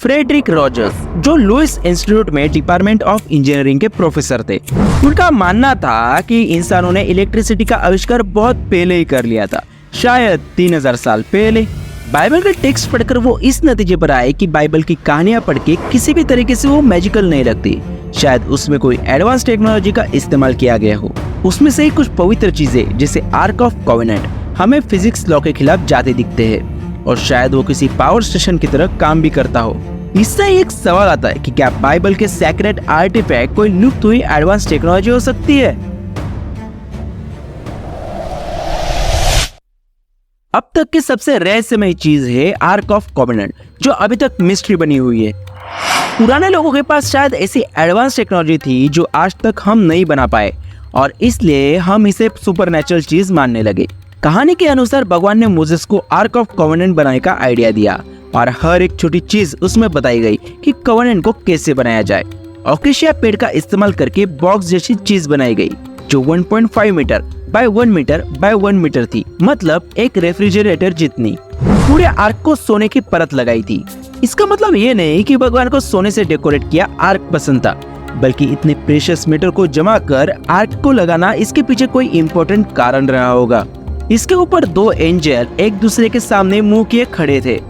Frederick Rogers, जो Louis institute में department of engineering के प्रोफेसर थे। उनका मानना था कि इंसानों ने इलेक्ट्रिसिटी का आविष्कार बहुत पहले ही कर लिया था, शायद 3000 साल पहले। बाइबल का टेक्स्ट पढ़कर वो इस नतीजे पर आए कि बाइबल की कहानियां पढ़ के किसी भी तरीके से वो मैजिकल नहीं लगती, शायद उसमें कोई एडवांस टेक्नोलॉजी का इस्तेमाल किया गया हो। उसमें से कुछ पवित्र चीजें जैसे आर्क ऑफ कॉवेनेंट हमें फिजिक्स लॉ के खिलाफ जाते दिखते हैं, और शायद वो किसी पावर स्टेशन की तरह काम भी करता हो। इससे एक सवाल आता है कि क्या बाइबल के सैक्रेड आर्टिफैक्ट कोई लुप्त हुई एडवांस टेक्नोलॉजी हो सकती है? अब तक की सबसे रहस्यमय चीज है आर्क ऑफ कॉवेनेंट, जो अभी तक मिस्ट्री बनी हुई है। पुराने लोगों के पास शायद ऐसी एडवांस टेक्नोलॉजी थी जो आज तक हम नहीं बना पाए, और इसलिए हम इसे सुपरनैचुरल चीज मानने लगे। कहानी के अनुसार भगवान ने मोसेस को आर्क ऑफ कॉवेनेंट बनाने का आइडिया दिया, और हर एक छोटी चीज उसमें बताई गई कि कॉवेनेंट को कैसे बनाया जाए। ओकेशिया पेड़ का इस्तेमाल करके बॉक्स जैसी चीज बनाई गई, जो 1.5 metre by 1 metre by 1 metre थी, मतलब एक रेफ्रिजरेटर जितनी। पूरे आर्क को सोने की परत लगाई थी। इसका मतलब ये नहीं कि भगवान को सोने से डेकोरेट किया आर्क पसंद था, बल्कि इतने प्रेशियस मेटल को जमा कर आर्क को लगाना, इसके पीछे कोई इम्पोर्टेंट कारण रहा होगा। इसके ऊपर 2 एंजल एक दूसरे के सामने मुंह किए खड़े थे।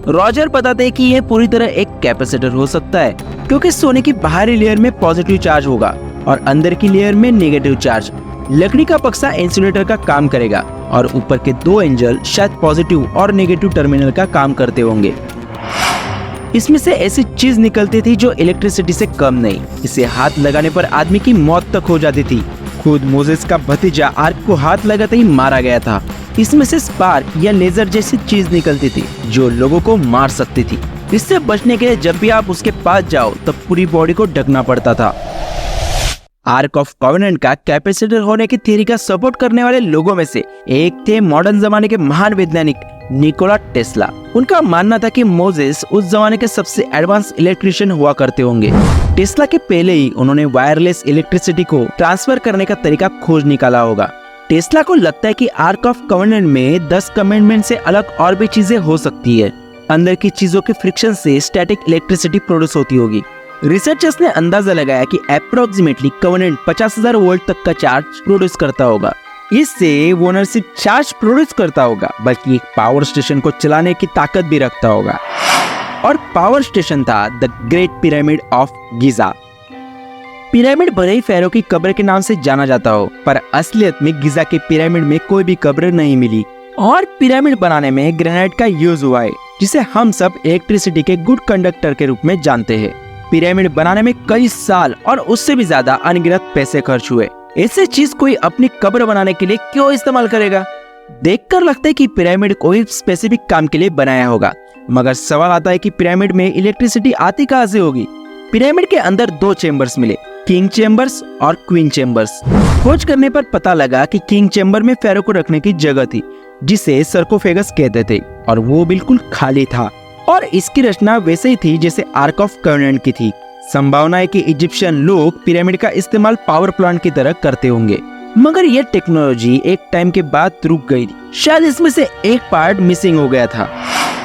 रॉजर बताते हैं कि यह पूरी तरह एक कैपेसिटर हो सकता है, क्योंकि सोने की बाहरी लेयर में पॉजिटिव चार्ज होगा और अंदर की लेयर में नेगेटिव चार्ज। लकड़ी का बक्सा इंसुलेटर का काम करेगा, और ऊपर के 2 एंजल शायद पॉजिटिव और नेगेटिव टर्मिनल का काम करते होंगे। इसमें से ऐसी चीज निकलती थी जो इलेक्ट्रिसिटी से कम नहीं, इसे हाथ लगाने पर आदमी की मौत तक हो जाती थी। खुद मोसेस का भतीजा आर्क को हाथ लगाते ही मारा गया था। इसमें से स्पार्क या लेजर जैसी चीज निकलती थी जो लोगों को मार सकती थी। इससे बचने के लिए जब भी आप उसके पास जाओ तब पूरी बॉडी को ढकना पड़ता था। आर्क ऑफ कॉवेनेंट का कैपेसिटर होने की थ्योरी का सपोर्ट करने वाले लोगों में से एक थे मॉडर्न जमाने के महान वैज्ञानिक निकोला टेस्ला। उनका मानना था कि मोसेस उस जमाने के सबसे एडवांस इलेक्ट्रिशियन हुआ करते होंगे। टेस्ला के पहले ही उन्होंने वायरलेस इलेक्ट्रिसिटी को ट्रांसफर करने का तरीका खोज निकाला होगा। टेस्ला को लगता है कि आर्क ऑफ कॉवेनेंट में 10 कमेंडमेंट से अलग और भी चीजें हो सकती है। अंदर की चीजों के फ्रिक्शन से स्टैटिक इलेक्ट्रिसिटी प्रोड्यूस होती होगी। रिसर्चर्स ने अंदाजा लगाया कि अप्रोक्सीमेटली कॉवेनेंट 50,000 वोल्ट तक का चार्ज प्रोड्यूस करता होगा। इससे वो न सिर्फ चार्ज प्रोड्यूस करता होगा, बल्कि एक पावर स्टेशन को चलाने की ताकत भी रखता होगा। और पावर स्टेशन था the great pyramid of Giza. Pyramid भले ही फेरो की कब्र के नाम से जाना जाता हो, पर असलियत में गिजा के पिरामिड में कोई भी कब्र नहीं मिली। और पिरामिड बनाने में ग्रेनाइट का यूज हुआ है, जिसे हम सब इलेक्ट्रिसिटी के गुड कंडक्टर के रूप में जानते हैं। पिरामिड बनाने में कई साल और उससे भी ज्यादा अनगिनत पैसे खर्च हुए। ऐसे चीज कोई अपनी कब्र बनाने के लिए क्यों इस्तेमाल करेगा? देखकर लगता है कि पिरामिड कोई स्पेसिफिक काम के लिए बनाया होगा, मगर सवाल आता है कि पिरामिड में इलेक्ट्रिसिटी आती कहां से होगी? पिरामिड के अंदर 2 चेम्बर्स मिले, किंग चेम्बर्स और क्वीन चेम्बर्स। खोज करने पर पता लगा कि किंग चेम्बर में फेरो को रखने की जगह थी, जिसे सर्कोफेगस कहते थे, और वो बिल्कुल खाली था। और इसकी रचना वैसे ही थी जैसे आर्क ऑफ कॉवेनेंट की थी। संभावना है कि इजिप्शियन लोग पिरामिड का इस्तेमाल पावर प्लांट की तरह करते होंगे, मगर यह टेक्नोलॉजी एक टाइम के बाद रुक गई थी। शायद इसमें से एक पार्ट मिसिंग हो गया था।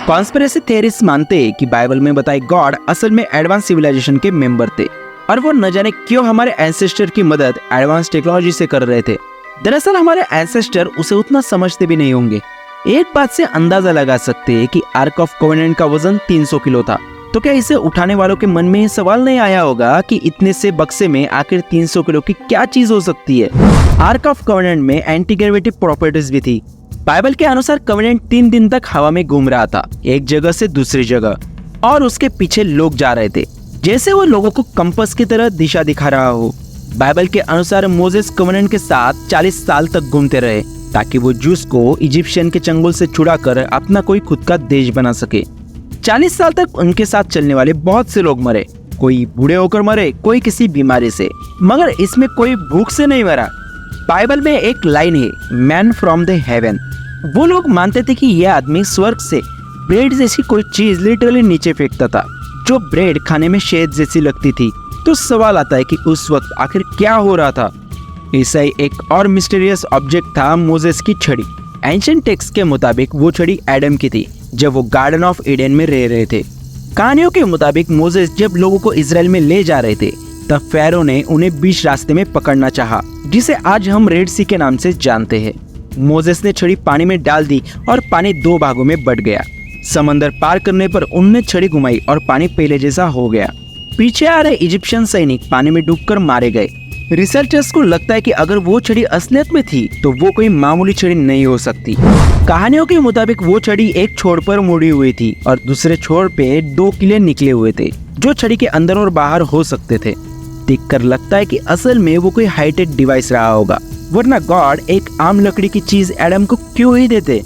कॉन्स्पिरेसी थ्योरिस्ट मानते हैं कि बाइबल में बताए गॉड असल में एडवांस सिविलाइजेशन के मेंबर थे, और वो न जाने क्यों हमारे एंसेस्टर की मदद एडवांस टेक्नोलॉजी से कर रहे थे। दरअसल हमारे एंसेस्टर उसे उतना समझते भी नहीं होंगे। एक बात से अंदाजा लगा सकते हैं कि आर्क ऑफ कॉवेनेंट का वजन 300 किलो था, तो क्या इसे उठाने वालों के मन में ये सवाल नहीं आया होगा कि इतने से बक्से में आखिर 300 किलो की क्या चीज हो सकती है? आर्क ऑफ कॉवेनेंट में एंटी ग्रेविटी प्रॉपर्टीज भी थी। बाइबल के अनुसार कॉवेनेंट 3 दिन तक हवा में घूम रहा था, एक जगह से दूसरी जगह, और उसके पीछे लोग जा रहे थे, जैसे वो लोगों को कंपास की तरह दिशा दिखा रहा हो। बाइबल के अनुसार मोसेस कॉवेनेंट के साथ 40 साल तक घूमते रहे, ताकि वो जूस को इजिप्शियन के चंगुल से छुड़ाकर अपना कोई खुद का देश बना सके। 40 साल तक उनके साथ चलने वाले बहुत से लोग मरे, कोई बूढ़े होकर मरे, कोई किसी बीमारी से, मगर इसमें कोई भूख से नहीं मरा। बाइबल में एक लाइन है, मैन फ्रॉम द हेवन। वो लोग मानते थे कि यह आदमी स्वर्ग से ब्रेड जैसी कोई चीज लिटरली नीचे फेंकता था, जो ब्रेड खाने में शहद जैसी लगती थी। तो सवाल आता है कि उस वक्त आखिर क्या हो रहा था? ऐसा ही एक और मिस्टीरियस ऑब्जेक्ट था मोसेस की छड़ी। एंशिएंट टेक्स्ट के मुताबिक वो छड़ी एडम की थी, जब वो गार्डन ऑफ ईडन में रह रहे थे। कहानियों के मुताबिक मोसेस जब लोगों को इजराइल में ले जा रहे थे तब फेरो ने उन्हें बीच रास्ते में पकड़ना चाहा, जिसे आज हम रेड सी के नाम से जानते हैं। मोसेस ने छड़ी पानी में डाल दी और पानी 2 भागों में बट गया। समंदर पार करने पर उन्होंने छड़ी घुमाई और पानी पहले जैसा हो गया। पीछे आ रहे इजिप्शियन सैनिक पानी में डूबकर मारे गए। रिसर्चर्स को लगता है कि अगर वो छड़ी असलियत में थी तो वो कोई मामूली छड़ी नहीं हो सकती। कहानियों के मुताबिक वो छड़ी एक छोर पर मुड़ी हुई थी और दूसरे छोर पे 2 किले निकले हुए थे जो छड़ी के अंदर और बाहर हो सकते थे। देखकर लगता है कि असल में वो कोई हाईटेक डिवाइस रहा होगा, वरना गॉड एक आम लकड़ी की चीज एडम को क्यों ही देते।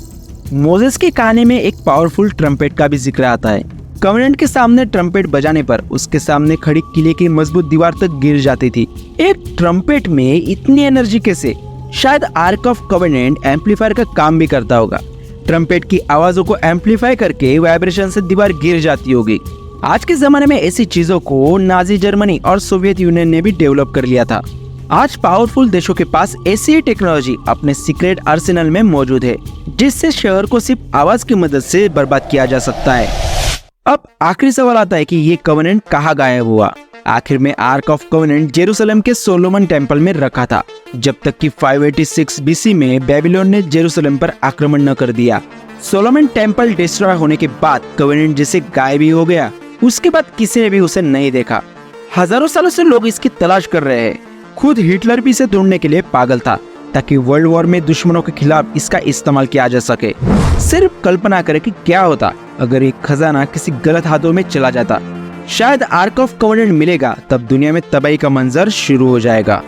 मोसेस की कहानी में एक पावरफुल ट्रम्पेट का भी जिक्र आता है। कवेनेंट के सामने ट्रम्पेट बजाने पर उसके सामने खड़ी किले की मजबूत दीवार तक गिर जाती थी। एक ट्रम्पेट में इतनी एनर्जी कैसे? शायद आर्क ऑफ कवेनेंट एम्पलीफायर का काम भी करता होगा। ट्रम्पेट की आवाजों को एम्पलीफाई करके वाइब्रेशन से दीवार गिर जाती होगी। आज के जमाने में ऐसी चीजों को नाजी जर्मनी और सोवियत यूनियन ने भी डेवलप कर लिया था। आज पावरफुल देशों के पास ऐसी ही टेक्नोलॉजी अपने सीक्रेट आर्सेनल में मौजूद है, जिससे शहर को सिर्फ आवाज की मदद से बर्बाद किया जा सकता है। अब आखिरी सवाल आता है कि ये कवेनेंट कहाँ गायब हुआ? आखिर में आर्क ऑफ कवेनेंट जेरूसलम के सोलोमन टेम्पल में रखा था, जब तक कि 586 बीसी में बेबीलोन ने जेरूसलम पर आक्रमण न कर दिया। सोलोमन टेम्पल डिस्ट्रॉय होने के बाद कवेनेंट जैसे गायब ही हो गया। उसके बाद किसी ने भी उसे नहीं देखा। हजारों सालों से लोग इसकी तलाश कर रहे हैं। खुद हिटलर भी इसे ढूंढने के लिए पागल था, ताकि वर्ल्ड वॉर में दुश्मनों के खिलाफ इसका इस्तेमाल किया जा सके। सिर्फ कल्पना करें कि क्या होता अगर एक खजाना किसी गलत हाथों में चला जाता। शायद आर्क ऑफ कवेनेंट मिलेगा, तब दुनिया में तबाही का मंजर शुरू हो जाएगा।